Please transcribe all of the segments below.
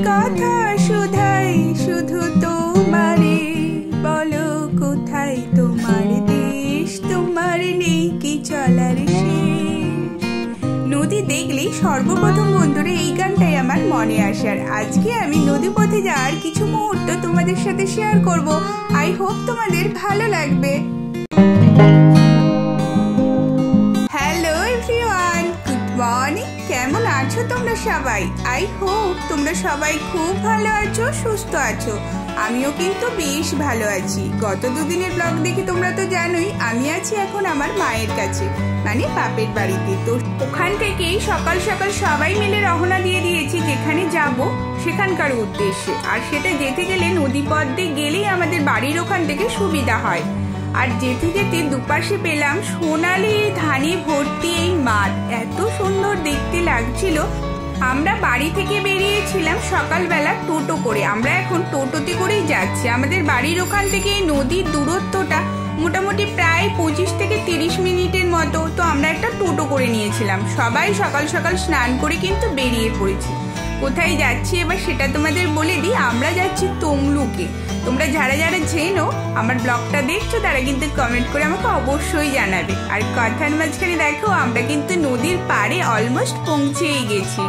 কথা শুধাই শুধু তোমারে, বলো কোথায় তোমার দেশ, তোমার নেই কি চলার শেষ। নদী দেখলেই সর্বপ্রথম বন্ধুরা এই গানটাই আমার মনে আসে। আর আজকে আমি নদী পথে যাওয়ার কিছু মুহূর্ত তোমাদের সাথে শেয়ার করব। আই হোপ তোমাদের ভালো লাগবে। Hello everyone, good morning. কেমন আছো তোমরা সবাই? আই হোপ তোমরা সবাই খুব ভালো আছো, সুস্থ আছো। আমিও কিন্তু বেশ ভালো আছি। গত দুদিনের ব্লগ দেখে তোমরা তো জানোই আমি আছি এখন আমার মায়ের কাছে, মানে বাপের বাড়িতে। তো ওখান থেকেই সকাল সকাল সবাই মিলে রওনা দিয়ে দিয়েছি যেখানে যাব সেখানকার উদ্দেশ্যে। আর সেটা যেতে গেলে নদী পথ দিয়ে গেলেই আমাদের বাড়ির ওখান থেকে সুবিধা হয়। আর যেতে যেতে দুপাশে পেলাম সোনালি ধানে ভর্তি এই মাঠ, এত সুন্দর দেখতে লাগছিল। আমরা বাড়ি থেকে বেরিয়েছিলাম সকালবেলা টোটো করে। আমরা এখন টোটোতে করেই যাচ্ছি। আমাদের বাড়ির ওখান থেকে এই নদীর দূরত্বটা মোটামুটি প্রায় 25 থেকে 30 মিনিটের মতো। তো আমরা একটা টোটো করে নিয়েছিলাম। সবাই সকাল সকাল স্নান করে কিন্তু বেরিয়ে পড়েছি। কোথায় যাচ্ছি এবার সেটা তোমাদের বলে দিই। আমরা যাচ্ছি তমলুকে। তোমরা যারা যারা চেনো আমার ব্লগটা দেখছো তারা কিন্তু কমেন্ট করে আমাকে অবশ্যই জানাবে। আর কথার মাঝখানে দেখো আমরা কিন্তু নদীর পাড়ে অলমোস্ট পৌঁছেই গেছি।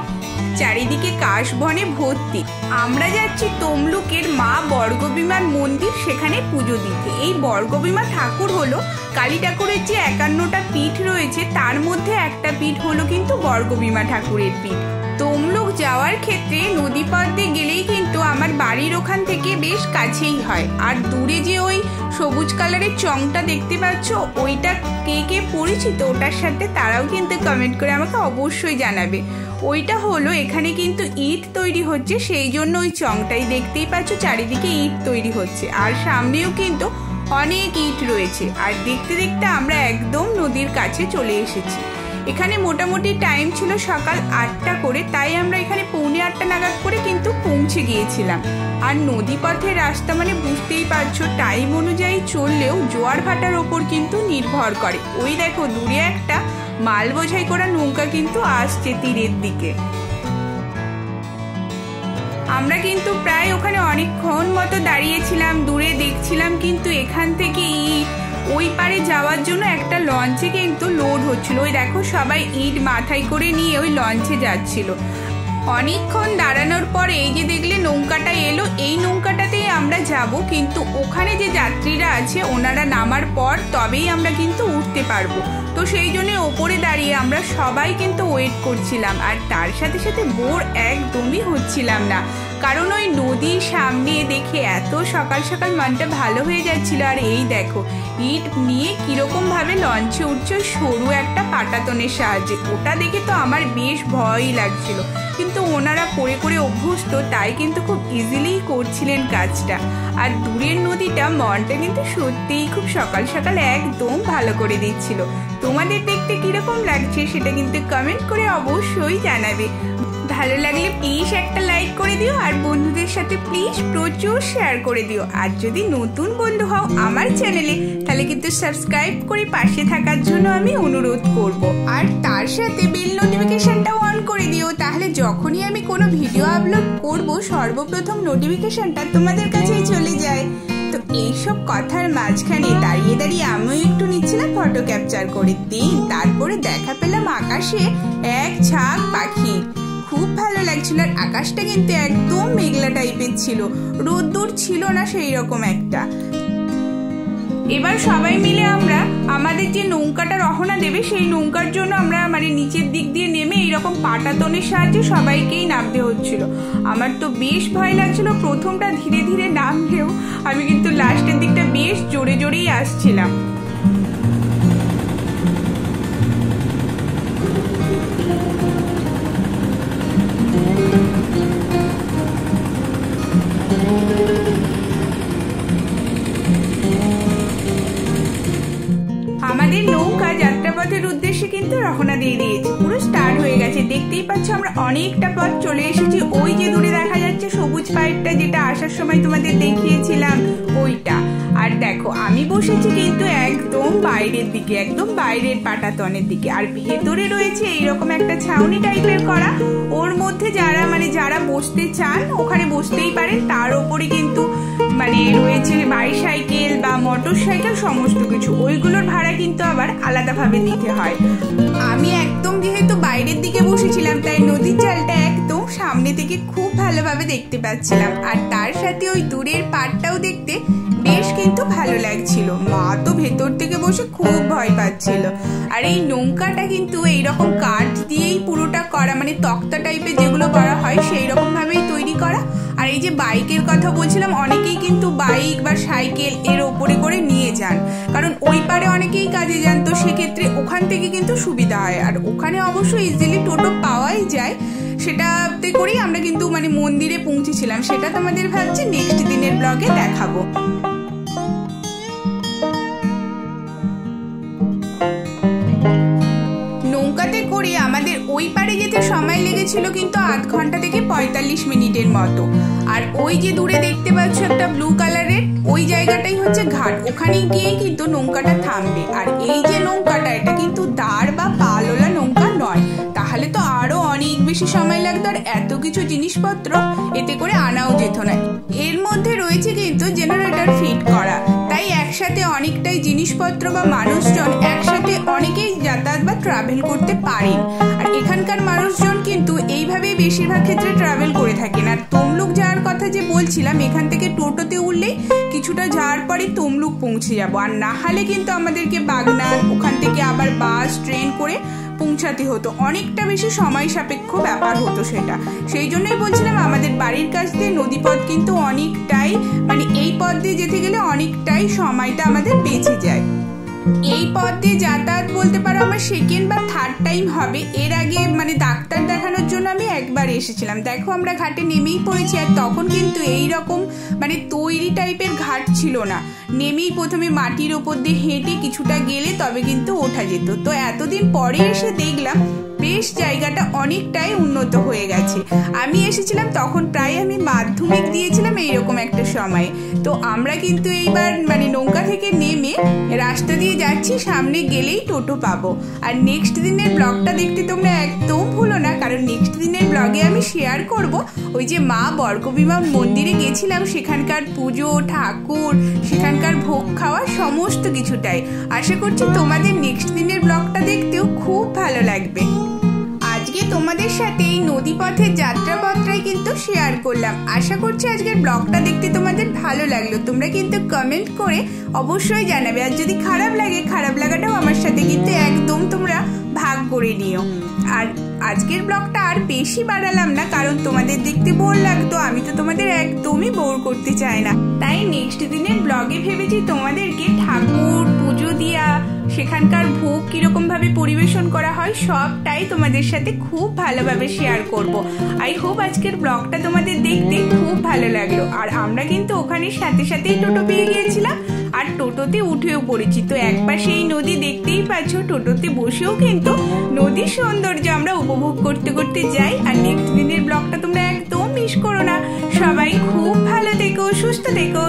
চারিদিকে কাশবনে ভর্তি। আমরা যাচ্ছি তমলুকের মা বর্গভীমার মন্দির, সেখানে পুজো দিতে। এই বর্গভীমা ঠাকুর হলো কালী ঠাকুরের যে 51টা পীঠ রয়েছে তার মধ্যে একটা পীঠ হলো কিন্তু বর্গভীমা ঠাকুরের পীঠ। তমলুক যাওয়ার ক্ষেত্রে নদী পথ দিয়ে গেলেই কিন্তু আমার বাড়ির ওখান থেকে বেশ কাছেই হয়। আর দূরে যে ওই সবুজ কালারের চংটা দেখতে পাচ্ছ, ওইটা কে কে পরিচিত ওটার সাথে তারাও কিন্তু কমেন্ট করে আমাকে অবশ্যই জানাবে। ওইটা হলো এখানে কিন্তু ইট তৈরি হচ্ছে, সেই জন্য ওই চংটাই দেখতেই পাচ্ছ চারিদিকে ইট তৈরি হচ্ছে। আর সামনেও কিন্তু অনেক ইট রয়েছে। আর দেখতে দেখতে আমরা একদম নদীর কাছে চলে এসেছি। এখানে মোটামুটি টাইম ছিল সকাল 8টা করে, তাই আমরা এখানে 7:45 নাগাদ করে কিন্তু পৌঁছে গিয়েছিলাম। আর নদী পথের রাস্তা মানে বুঝতেই পারছো টাইম অনুযায়ী চললেও জোয়ার ভাটার ওপর কিন্তু নির্ভর করে। ওই দেখো দূরে একটা মাল বোঝাই করা নৌকা কিন্তু আসছে তীরের দিকে। আমরা কিন্তু প্রায় ওখানে অনেকক্ষণ মতো দাঁড়িয়েছিলাম, দূরে দেখছিলাম কিন্তু এখান থেকে ইট ওই পারে যাওয়ার জন্য একটা লঞ্চে কিন্তু লোড হচ্ছিল। ওই দেখো সবাই ইট মাথায় করে নিয়ে ওই লঞ্চে যাচ্ছিল। অনেকক্ষণ দাঁড়ানোর পরে এই যে দেখলে নৌকাটা এলো, এই নৌকাটাতেই আমরা যাব। কিন্তু ওখানে যে যাত্রীরা আছে ওনারা নামার পর তবেই আমরা কিন্তু উঠতে পারবো। তো সেই জন্য ওপরে দাঁড়িয়ে আমরা সবাই কিন্তু ওয়েট করছিলাম। আর তার সাথে সাথে বোর একদমই হচ্ছিলাম না, কারণ ওই নদীর সামনে দেখে এত সকাল সকাল মনটা ভালো হয়ে যাচ্ছিল। আর এই দেখো ইট নিয়ে কিরকম ভাবে লঞ্চে উঠছে সরু একটা পাটাতনের সাহায্যে। ওটা দেখে তো আমার বেশ ভয়ই লাগছিল, কিন্তু ওনারা করে করে অভ্যস্ত, তাই কিন্তু খুব ইজিলি করছিলেন কাজটা। আর দূরের নদীটা মনটা কিন্তু সত্যিই খুব সকাল সকাল একদম ভালো করে দিচ্ছিল। তোমাদের দেখতে কিরকম লাগছে সেটা কিন্তু কমেন্ট করে অবশ্যই জানাবে। ভালো লাগলে প্লিজ একটা লাইক করে দিও, আর বন্ধুদের সাথে প্লিজ প্রচুর শেয়ার করে দিও। আর যদি নতুন বন্ধু হও আমার চ্যানেলে তাহলে কিন্তু সাবস্ক্রাইব করে পাশে থাকার জন্য আমি অনুরোধ করব। আর তার সাথে বেল নোটিফিকেশনটাও অন করে দিও, তাহলে যখনই আমি কোনো ভিডিও আপলোড করব সর্বপ্রথম নোটিফিকেশনটা তোমাদের কাছেই চলে যায়। তো এইসব কথার মাঝখানে দাঁড়িয়ে দাঁড়িয়ে আমিও একটু নিচ্ছিলাম ফটো ক্যাপচার করে। তারপরে দেখা পেলাম আকাশে এক ঝাঁক পাখি, খুব ভালো লাগছিল। আর আকাশটা কিন্তু একদম মেঘলা টাইপের ছিল, রোদ্দুর ছিল না সেই রকম একটা। এবার সবাই মিলে আমরা আমাদের যে নৌকাটা রওনা দেবে সেই নৌকার জন্য আমরা মানে নিচের দিক দিয়ে নেমে এইরকম পাটাতনের সাহায্যে সবাইকেই নামতে হচ্ছিল। আমার তো বেশ ভয় লাগছিল প্রথমটা ধীরে ধীরে নামলেও, আমি কিন্তু লাস্টের দিকটা বেশ জোরে জোরেই আসছিলাম। আমাদের নৌকা যাত্রাপথের উদ্দেশ্যে কিন্তু রওনা দিয়ে দিয়েছে, পুরো স্টার্ট হয়ে গেছে। দেখতেই পাচ্ছ আমরা অনেকটা পথ চলে এসেছি। ওই যে দূরে দেখা যাচ্ছে সবুজ পাইপটা, যেটা আসার সময় তোমাদের দেখিয়েছিলাম ওইটা। আর দেখো আমি বসেছি কিন্তু একদম বাইরের দিকে, একদম বাইরের পাটাতনের দিকে। আর ভেতরে রয়েছে এইরকম একটা ছাউনি টাইপের করা, ওর মধ্যে যারা বসতে চান ওখানে বসতেই পারেন। তার উপরে কিন্তু রয়েছে বাইসাইকেল বা মোটর সাইকেল সমস্ত কিছু, ওইগুলোর ভাড়া কিন্তু আবার আলাদাভাবে দিতে হয়। আমি একদম যেহেতু বাইরের দিকে বসেছিলাম তাই নদীর জলটা একদম সামনে থেকে খুব ভালোভাবে দেখতে পাচ্ছিলাম। আর তার সাথে ওই দূরের পাড়টাও দেখতে বেশ কিন্তু ভালো লাগছিল। মা তো ভেতর থেকে বসে খুব ভয় পাচ্ছিল। আর এই নৌকাটা কিন্তু এইরকম কাঠ দিয়েই পুরোটা করা, তক্তা টাইপের যেগুলো করা হয় সেই রকম ভাবেই তৈরি করা। আর এই যে বাইকের কথা বলছিলাম, অনেকেই কিন্তু বাইক বা সাইকেল এর ওপরে করে নিয়ে যান, কারণ ওই পারে অনেকেই কাজে যান, তো সেক্ষেত্রে ওখান থেকে কিন্তু সুবিধা হয়। আর ওখানে অবশ্যই ইজিলি টোটো পাওয়াই যায়, সেটাতে করেই আমরা কিন্তু মন্দিরে পৌঁছেছিলাম। সেটা তোমাদের ভাবছি নেক্সট দিনের ব্লগে দেখাবো। নৌকাতে করে আমাদের ওই পারে যেতে সময় লেগেছিল কিন্তু আধ ঘন্টা থেকে 45 মিনিটের মতো। আর ওই যে দূরে দেখতে পাচ্ছ একটা ব্লু কালারের, ওই জায়গাটাই হচ্ছে ঘাট, ওখানে গিয়েই কিন্তু নৌকাটা থামবে। আর এই যে নৌকাটা, এটা কিন্তু দাঁড় বা পালওয়ালা নৌকা নয়, তাহলে তো আরো অনেক বেশি সময় লাগতো আর এত কিছু জিনিসপত্র এতে করে আনাও যেত না। এর মধ্যে রয়েছে কিন্তু জেনারেটর ফিট করা, তাই একসাথে অনেকটাই জিনিসপত্র বা মানুষজন একসাথে অনেকেই যাতায়াত বা ট্রাভেল করতে পারেন। আর এখানকার মানুষজন কিন্তু এইভাবেই বেশিরভাগ ক্ষেত্রে ট্রাভেল করে থাকেন। আর তমলুক যাওয়ার কথা যে বলছিলাম, এখান থেকে টোটোতে উঠলেই কিছুটা যাওয়ার পরে তমলুক পৌঁছে যাব। আর না হলে কিন্তু আমাদেরকে বাগনান, ওখান থেকে আবার বাস ট্রেন করে পৌঁছাতে হতো, অনেকটা বেশি সময় সাপেক্ষ ব্যাপার হতো সেটা। সেই জন্যই বলছিলাম আমাদের বাড়ির কাছ দিয়ে নদীপথ কিন্তু অনেকটাই এই পথ দিয়ে যেতে গেলে অনেকটাই সময়টা আমাদের বেঁচে যায়। এই পথ দিয়ে যাতায়াত বলতে পারো আমার সেকেন্ড বা থার্ড টাইম হবে। এর আগে ডাক্তার দেখানোর জন্য আমি একবার এসেছিলাম। দেখো আমরা ঘাটে নেমেই পড়েছি, আর তখন কিন্তু এইরকম তৈরি টাইপের ঘাট ছিল না, নেমেই প্রথমে মাটির ওপর দিয়ে হেঁটে কিছুটা গেলে তবে কিন্তু ওঠা যেত। তো এতদিন পরে এসে দেখলাম বেশ জায়গাটা অনেকটাই উন্নত হয়ে গেছে। আমি এসেছিলাম তখন প্রায় আমি মাধ্যমিক দিয়েছিলাম এইরকম একটা সময়। তো আমরা কিন্তু এইবার নৌকা থেকে নেমে রাস্তা দিয়ে যাচ্ছি, সামনে গেলেই টোটো পাবো। আর নেক্সট দিনের ব্লগটা দেখতে তোমরা একদম ভুলো না, কারণ নেক্সট দিনের ব্লগে আমি শেয়ার করব ওই যে মা বর্গভীমা মন্দিরে গেছিলাম, সেখানকার পুজো, ঠাকুর, সেখানকার ভোগ খাওয়া সমস্ত কিছুটাই। আশা করছি তোমাদের নেক্সট দিনের ব্লগটা দেখতেও খুব ভালো লাগবে। আজকে তোমাদের সাথে এই নদীপথের যাত্রাপত্রাই কিন্তু শেয়ার করলাম। আশা করছি আজকের ব্লগটা দেখতে তোমাদের ভালো লাগলো। তোমরা কিন্তু কমেন্ট করে অবশ্যই জানাবে, আর যদি খারাপ লাগে, খারাপ লাগাটাও আমার সাথে কিন্তু একদম তোমরা ভাগ করে নিও। আর আজকের ব্লগটা আর বেশি বাড়ালাম না, কারণ তোমাদের দেখতে বোর লাগতো, আমি তো তোমাদের একদমই বোর করতে চাই না। তাই নেক্সট দিনের ব্লগে ভেবেছি তোমাদেরকে ঠাকুর পুজো দিয়া, সেখানকার ভোগ কিরকম ভাবে পরিবেশন করা হয় সবটাই তোমাদের সাথে খুব ভালোভাবে শেয়ার করব। আই হোপ আজকের ব্লগটা তোমাদের দেখতে খুব ভালো লাগলো। আর আমরা কিন্তু ওখানে সাথে সাথেই টোটো পেয়ে গিয়েছিলাম, আর টোটোতে উঠেও পড়েছি। তো একবার সেই নদী দেখতেই পাচ্ছ, টোটোতে বসেও কিন্তু নদীর সৌন্দর্য আমরা উপভোগ করতে করতে যাই। আর নেক্সট দিনের ব্লগটা তোমরা একদম মিস করো না। সবাই খুব ভালো থেকো, সুস্থ থেকো।